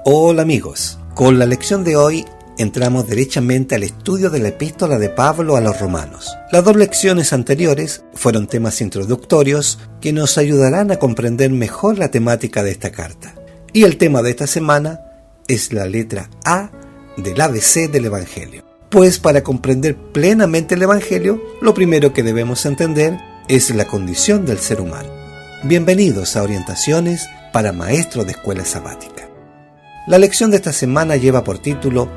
Hola amigos, con la lección de hoy entramos derechamente al estudio de la epístola de Pablo a los romanos. Las dos lecciones anteriores fueron temas introductorios que nos ayudarán a comprender mejor la temática de esta carta. Y el tema de esta semana es la letra A del ABC del Evangelio. Pues para comprender plenamente el Evangelio, lo primero que debemos entender es la condición del ser humano. Bienvenidos a Orientaciones para Maestros de Escuela Sabática. La lección de esta semana lleva por título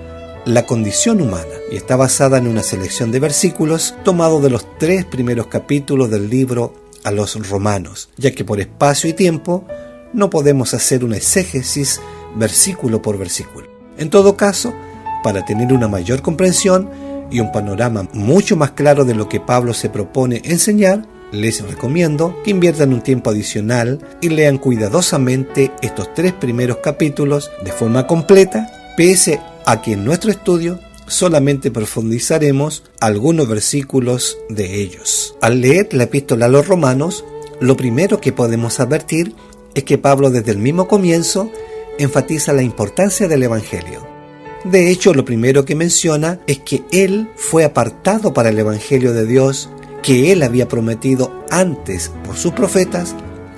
La condición humana y está basada en una selección de versículos tomados de los 3 primeros capítulos del libro a los romanos, ya que por espacio y tiempo no podemos hacer una exégesis versículo por versículo. En todo caso, para tener una mayor comprensión y un panorama mucho más claro de lo que Pablo se propone enseñar, les recomiendo que inviertan un tiempo adicional y lean cuidadosamente estos 3 primeros capítulos de forma completa, pese a que en nuestro estudio solamente profundizaremos algunos versículos de ellos. Al leer la epístola a los romanos, lo primero que podemos advertir es que Pablo desde el mismo comienzo enfatiza la importancia del Evangelio. De hecho, lo primero que menciona es que él fue apartado para el Evangelio de Dios, que él había prometido antes por sus profetas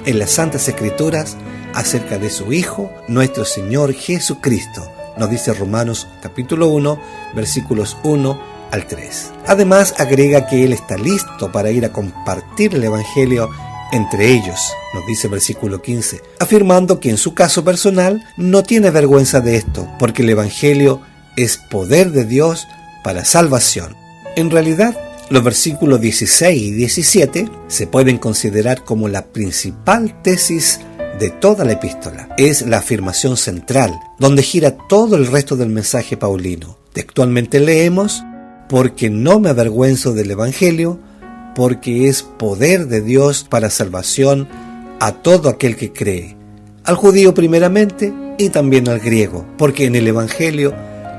en las Santas Escrituras acerca de su Hijo, nuestro Señor Jesucristo, nos dice Romanos capítulo 1, versículos 1 al 3. Además, agrega que él está listo para ir a compartir el Evangelio entre ellos, nos dice el versículo 15, afirmando que en su caso personal no tiene vergüenza de esto, porque el Evangelio es poder de Dios para salvación. En realidad, los versículos 16 y 17 se pueden considerar como la principal tesis de toda la epístola. Es la afirmación central, donde gira todo el resto del mensaje paulino. Textualmente leemos, porque no me avergüenzo del Evangelio, porque es poder de Dios para salvación a todo aquel que cree, al judío primeramente y también al griego, porque en el Evangelio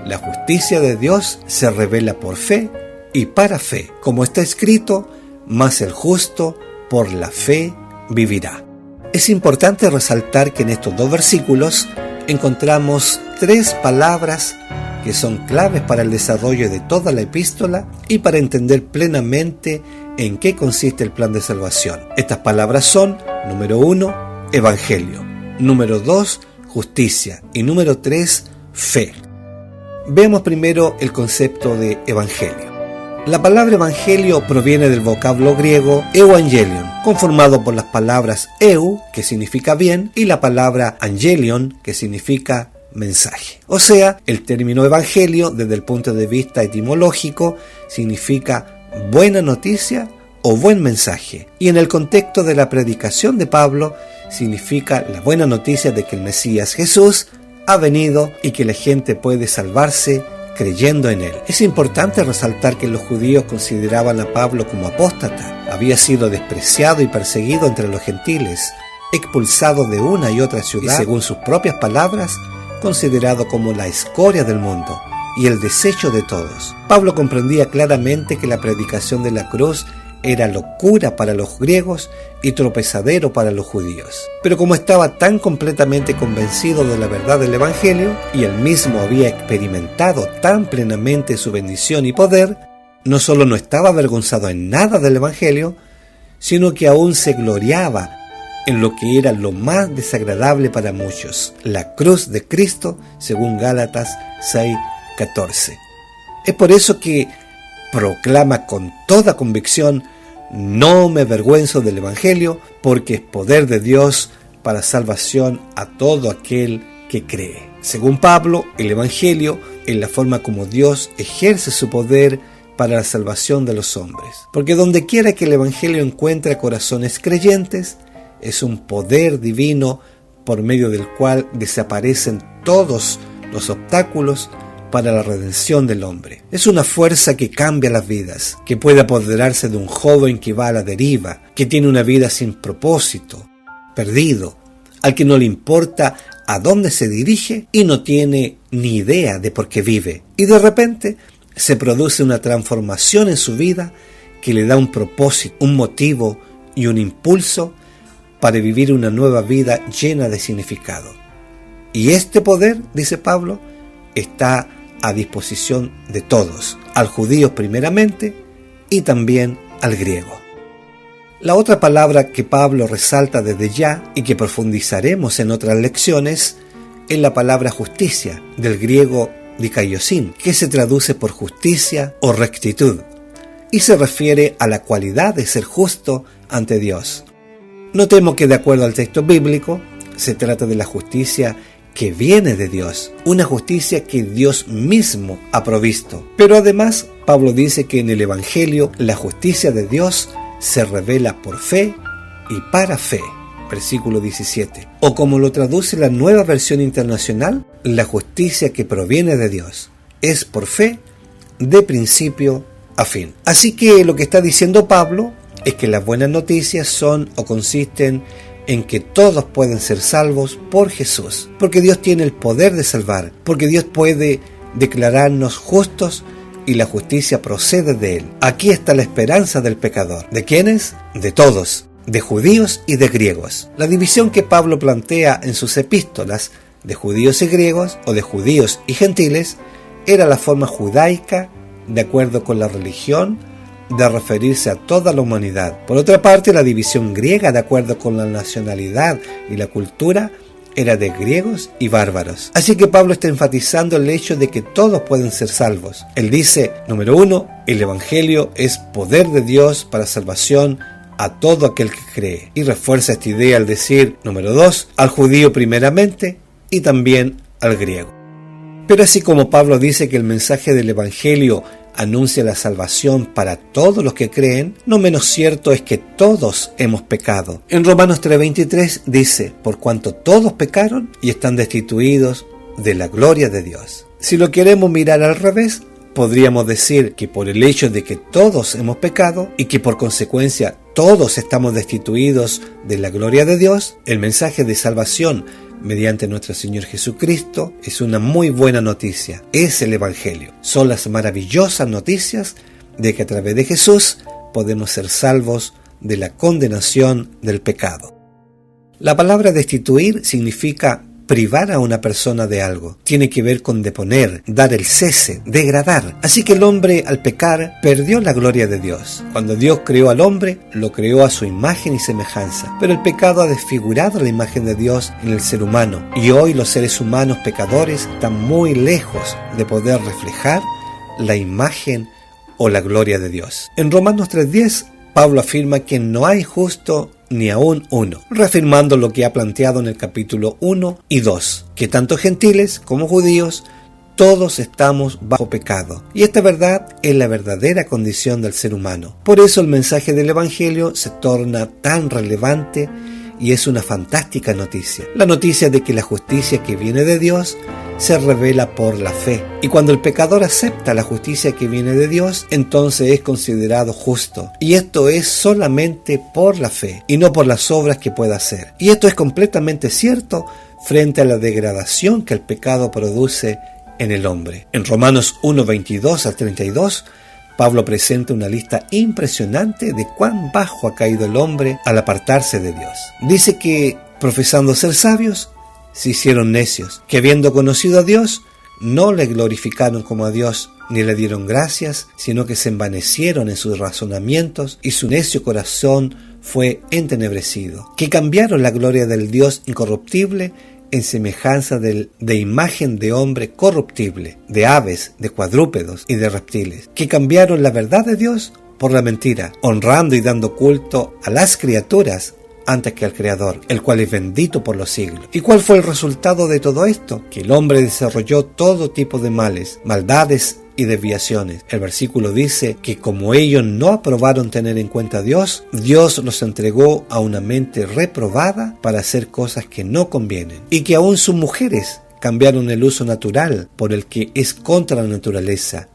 la justicia de Dios se revela por fe y para fe, como está escrito, mas el justo por la fe vivirá. Es importante resaltar que en estos 2 versículos encontramos 3 palabras que son claves para el desarrollo de toda la epístola y para entender plenamente en qué consiste el plan de salvación. Estas palabras son, número 1, Evangelio, número 2, justicia y número 3, fe. Veamos primero el concepto de Evangelio. La palabra evangelio proviene del vocablo griego euangelion, conformado por las palabras eu, que significa bien, y la palabra angelion, que significa mensaje. O sea, el término evangelio, desde el punto de vista etimológico, significa buena noticia o buen mensaje. Y en el contexto de la predicación de Pablo, significa la buena noticia de que el Mesías Jesús ha venido y que la gente puede salvarse creyendo en él. Es importante resaltar que los judíos consideraban a Pablo como apóstata. Había sido despreciado y perseguido entre los gentiles, expulsado de una y otra ciudad y, según sus propias palabras, considerado como la escoria del mundo y el desecho de todos. Pablo comprendía claramente que la predicación de la cruz era locura para los griegos y tropezadero para los judíos. Pero como estaba tan completamente convencido de la verdad del Evangelio, y él mismo había experimentado tan plenamente su bendición y poder, no solo no estaba avergonzado en nada del Evangelio, sino que aún se gloriaba en lo que era lo más desagradable para muchos, la cruz de Cristo, según Gálatas 6:14. Es por eso que proclama con toda convicción: no me avergüenzo del Evangelio, porque es poder de Dios para salvación a todo aquel que cree. Según Pablo, el Evangelio es la forma como Dios ejerce su poder para la salvación de los hombres. Porque donde quiera que el Evangelio encuentre corazones creyentes, es un poder divino por medio del cual desaparecen todos los obstáculos para la redención del hombre. Es una fuerza que cambia las vidas, que puede apoderarse de un joven que va a la deriva, que tiene una vida sin propósito, perdido, al que no le importa a dónde se dirige y no tiene ni idea de por qué vive. Y de repente se produce una transformación en su vida que le da un propósito, un motivo y un impulso para vivir una nueva vida llena de significado. Y este poder, dice Pablo, está a disposición de todos, al judío primeramente y también al griego. La otra palabra que Pablo resalta desde ya y que profundizaremos en otras lecciones es la palabra justicia, del griego dikaiosin, que se traduce por justicia o rectitud, y se refiere a la cualidad de ser justo ante Dios. Notemos que de acuerdo al texto bíblico, se trata de la justicia que viene de Dios, una justicia que Dios mismo ha provisto. Pero además, Pablo dice que en el Evangelio la justicia de Dios se revela por fe y para fe. Versículo 17. O como lo traduce la Nueva Versión Internacional, la justicia que proviene de Dios es por fe de principio a fin. Así que lo que está diciendo Pablo es que las buenas noticias son o consisten en que todos pueden ser salvos por Jesús, porque Dios tiene el poder de salvar, porque Dios puede declararnos justos y la justicia procede de Él. Aquí está la esperanza del pecador. ¿De quiénes? De todos, de judíos y de griegos. La división que Pablo plantea en sus epístolas de judíos y griegos o de judíos y gentiles era la forma judaica de acuerdo con la religión de referirse a toda la humanidad. Por otra parte, la división griega de acuerdo con la nacionalidad y la cultura era de griegos y bárbaros. Así que Pablo está enfatizando el hecho de que todos pueden ser salvos. Él dice, número 1, el Evangelio es poder de Dios para salvación a todo aquel que cree. Y refuerza esta idea al decir, número 2, al judío primeramente y también al griego. Pero así como Pablo dice que el mensaje del Evangelio anuncia la salvación para todos los que creen, no menos cierto es que todos hemos pecado. En Romanos 3:23 dice, por cuanto todos pecaron y están destituidos de la gloria de Dios. Si lo queremos mirar al revés, podríamos decir que por el hecho de que todos hemos pecado y que por consecuencia todos estamos destituidos de la gloria de Dios, el mensaje de salvación mediante nuestro Señor Jesucristo es una muy buena noticia. Es el Evangelio. Son las maravillosas noticias de que a través de Jesús podemos ser salvos de la condenación del pecado. La palabra destituir significa privar a una persona de algo. Tiene que ver con deponer, dar el cese, degradar. Así que el hombre al pecar perdió la gloria de Dios. Cuando Dios creó al hombre, lo creó a su imagen y semejanza. Pero el pecado ha desfigurado la imagen de Dios en el ser humano. Y hoy los seres humanos pecadores están muy lejos de poder reflejar la imagen o la gloria de Dios. En Romanos 3:10, Pablo afirma que no hay justo ni aún uno, reafirmando lo que ha planteado en el capítulo 1 y 2, que tanto gentiles como judíos, todos estamos bajo pecado. Y esta verdad es la verdadera condición del ser humano. Por eso el mensaje del Evangelio se torna tan relevante y es una fantástica noticia. La noticia de que la justicia que viene de Dios se revela por la fe. Y cuando el pecador acepta la justicia que viene de Dios, entonces es considerado justo. Y esto es solamente por la fe y no por las obras que pueda hacer. Y esto es completamente cierto frente a la degradación que el pecado produce en el hombre. En Romanos 1:22 al 32, Pablo presenta una lista impresionante de cuán bajo ha caído el hombre al apartarse de Dios. Dice que, profesando ser sabios, se hicieron necios, que habiendo conocido a Dios, no le glorificaron como a Dios, ni le dieron gracias, sino que se envanecieron en sus razonamientos, y su necio corazón fue entenebrecido, que cambiaron la gloria del Dios incorruptible en semejanza de imagen de hombre corruptible, de aves, de cuadrúpedos y de reptiles, que cambiaron la verdad de Dios por la mentira, honrando y dando culto a las criaturas antes que al Creador, el cual es bendito por los siglos. ¿Y cuál fue el resultado de todo esto? Que el hombre desarrolló todo tipo de males, maldades y desviaciones. El versículo dice que como ellos no aprobaron tener en cuenta a Dios, Dios los entregó a una mente reprobada para hacer cosas que no convienen. Y que aún sus mujeres cambiaron el uso natural por el que es contra la naturaleza.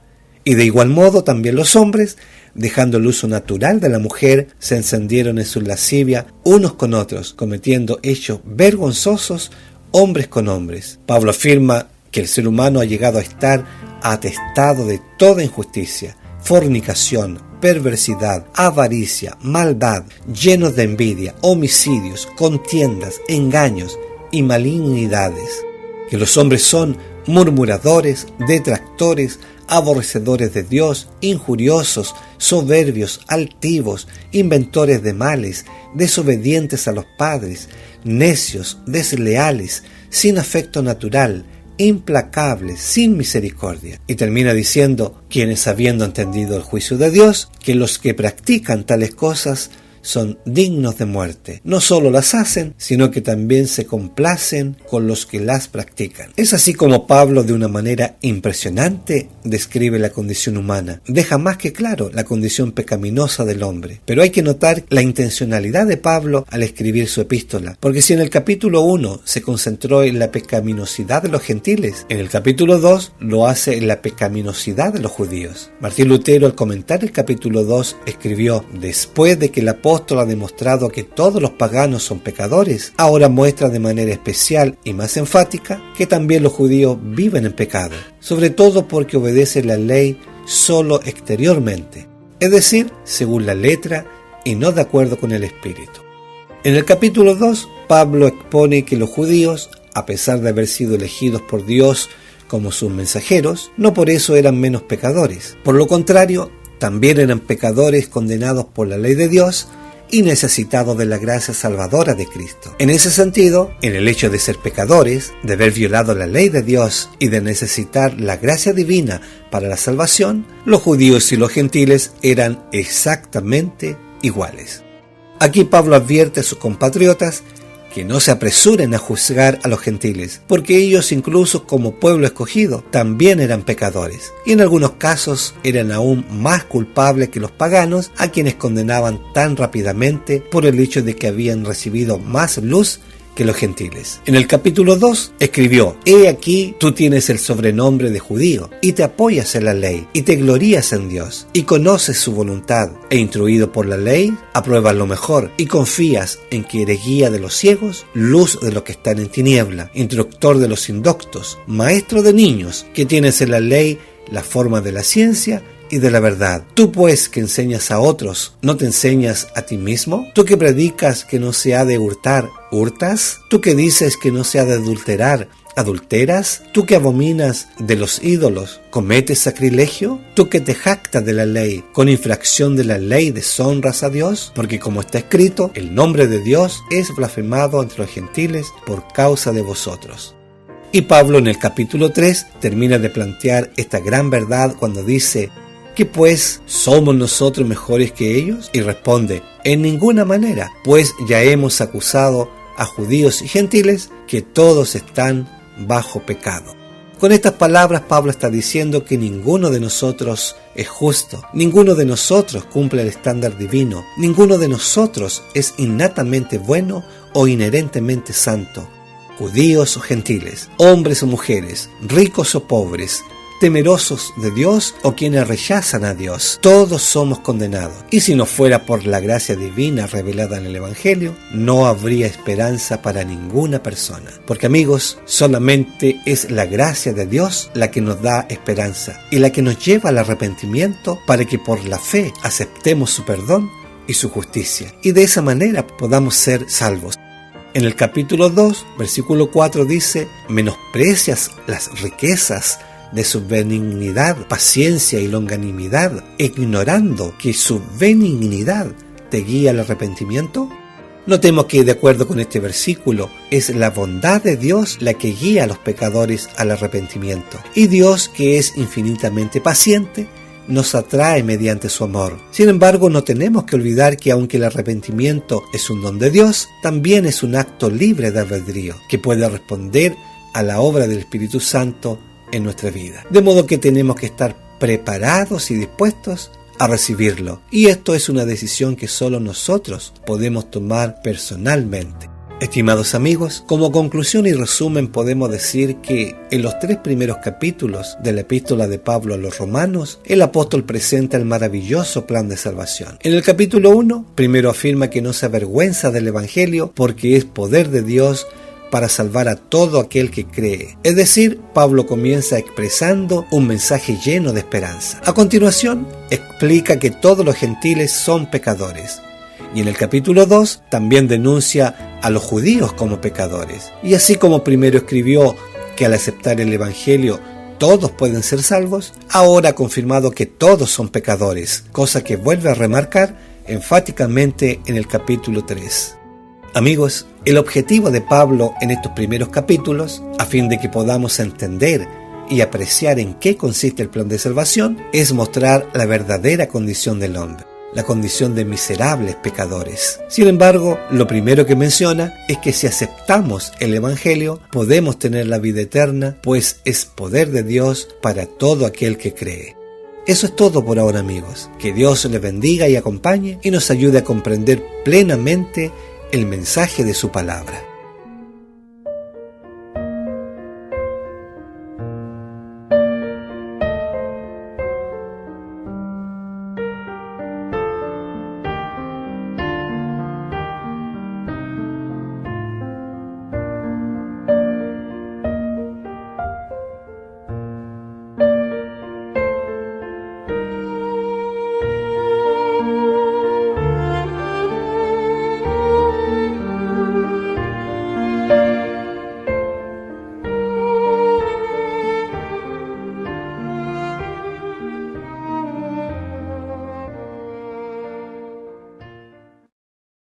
Y de igual modo también los hombres, dejando el uso natural de la mujer, se encendieron en su lascivia unos con otros, cometiendo hechos vergonzosos hombres con hombres. Pablo afirma que el ser humano ha llegado a estar atestado de toda injusticia, fornicación, perversidad, avaricia, maldad, llenos de envidia, homicidios, contiendas, engaños y malignidades. que los hombres son murmuradores, detractores, aborrecedores de Dios, injuriosos, soberbios, altivos, inventores de males, desobedientes a los padres, necios, desleales, sin afecto natural, implacables, sin misericordia. Y termina diciendo, quienes habiendo entendido el juicio de Dios, que los que practican tales cosas son dignos de muerte. No solo las hacen, sino que también se complacen con los que las practican. Es así como Pablo, de una manera impresionante, describe la condición humana. Deja más que claro la condición pecaminosa del hombre. Pero hay que notar la intencionalidad de Pablo al escribir su epístola. Porque si en el capítulo 1 se concentró en la pecaminosidad de los gentiles, en el capítulo 2 lo hace en la pecaminosidad de los judíos. Martín Lutero, al comentar el capítulo 2, escribió: después de que el apóstol ha demostrado que todos los paganos son pecadores, ahora muestra de manera especial y más enfática que también los judíos viven en pecado, sobre todo porque obedecen la ley solo exteriormente, es decir, según la letra y no de acuerdo con el espíritu. En el capítulo 2, Pablo expone que los judíos, a pesar de haber sido elegidos por Dios como sus mensajeros, no por eso eran menos pecadores. Por lo contrario, también eran pecadores condenados por la ley de Dios y necesitados de la gracia salvadora de Cristo. En ese sentido, en el hecho de ser pecadores, de haber violado la ley de Dios y de necesitar la gracia divina para la salvación, los judíos y los gentiles eran exactamente iguales. Aquí Pablo advierte a sus compatriotas que no se apresuren a juzgar a los gentiles, porque ellos, incluso como pueblo escogido, también eran pecadores, y en algunos casos eran aún más culpables que los paganos, a quienes condenaban tan rápidamente por el hecho de que habían recibido más luz que los gentiles. En el capítulo 2 escribió: he aquí tú tienes el sobrenombre de judío, y te apoyas en la ley, y te glorías en Dios, y conoces su voluntad, e instruido por la ley, apruebas lo mejor, y confías en que eres guía de los ciegos, luz de los que están en tiniebla, instructor de los indoctos, maestro de niños, que tienes en la ley la forma de la ciencia y de la verdad. Tú pues que enseñas a otros, ¿no te enseñas a ti mismo? Tú que predicas que no se ha de hurtar, ¿hurtas? Tú que dices que no se ha de adulterar, ¿adulteras? Tú que abominas de los ídolos, ¿cometes sacrilegio? Tú que te jactas de la ley, con infracción de la ley deshonras a Dios, porque como está escrito, el nombre de Dios es blasfemado entre los gentiles por causa de vosotros. Y Pablo en el capítulo 3 termina de plantear esta gran verdad cuando dice: ¿qué pues? ¿Somos nosotros mejores que ellos? Y responde: en ninguna manera, pues ya hemos acusado a judíos y gentiles que todos están bajo pecado. Con estas palabras Pablo está diciendo que ninguno de nosotros es justo, ninguno de nosotros cumple el estándar divino, ninguno de nosotros es innatamente bueno o inherentemente santo. Judíos o gentiles, hombres o mujeres, ricos o pobres, temerosos de Dios o quienes rechazan a Dios, todos somos condenados. Y si no fuera por la gracia divina revelada en el Evangelio, no habría esperanza para ninguna persona. Porque amigos, solamente es la gracia de Dios la que nos da esperanza y la que nos lleva al arrepentimiento para que por la fe aceptemos su perdón y su justicia, y de esa manera podamos ser salvos. En el capítulo 2, versículo 4 dice: menosprecias las riquezas de su benignidad, paciencia y longanimidad, ignorando que su benignidad te guía al arrepentimiento. Notemos que, de acuerdo con este versículo, es la bondad de Dios la que guía a los pecadores al arrepentimiento, y Dios, que es infinitamente paciente, nos atrae mediante su amor. Sin embargo, no tenemos que olvidar que aunque el arrepentimiento es un don de Dios, también es un acto libre de albedrío, que puede responder a la obra del Espíritu Santo en nuestra vida. De modo que tenemos que estar preparados y dispuestos a recibirlo. Y esto es una decisión que solo nosotros podemos tomar personalmente. Estimados amigos, como conclusión y resumen podemos decir que en los 3 primeros capítulos de la epístola de Pablo a los Romanos, el apóstol presenta el maravilloso plan de salvación. En el capítulo 1, primero afirma que no se avergüenza del Evangelio porque es poder de Dios para salvar a todo aquel que cree. Es decir, Pablo comienza expresando un mensaje lleno de esperanza. A continuación, explica que todos los gentiles son pecadores. Y en el capítulo 2 también denuncia a los judíos como pecadores. Y así como primero escribió que al aceptar el Evangelio todos pueden ser salvos, ahora ha confirmado que todos son pecadores, cosa que vuelve a remarcar enfáticamente en el capítulo 3. Amigos, el objetivo de Pablo en estos primeros capítulos, a fin de que podamos entender y apreciar en qué consiste el plan de salvación, es mostrar la verdadera condición del hombre, la condición de miserables pecadores. Sin embargo, lo primero que menciona es que si aceptamos el Evangelio, podemos tener la vida eterna, pues es poder de Dios para todo aquel que cree. Eso es todo por ahora, amigos. Que Dios les bendiga y acompañe y nos ayude a comprender plenamente el mensaje de su palabra.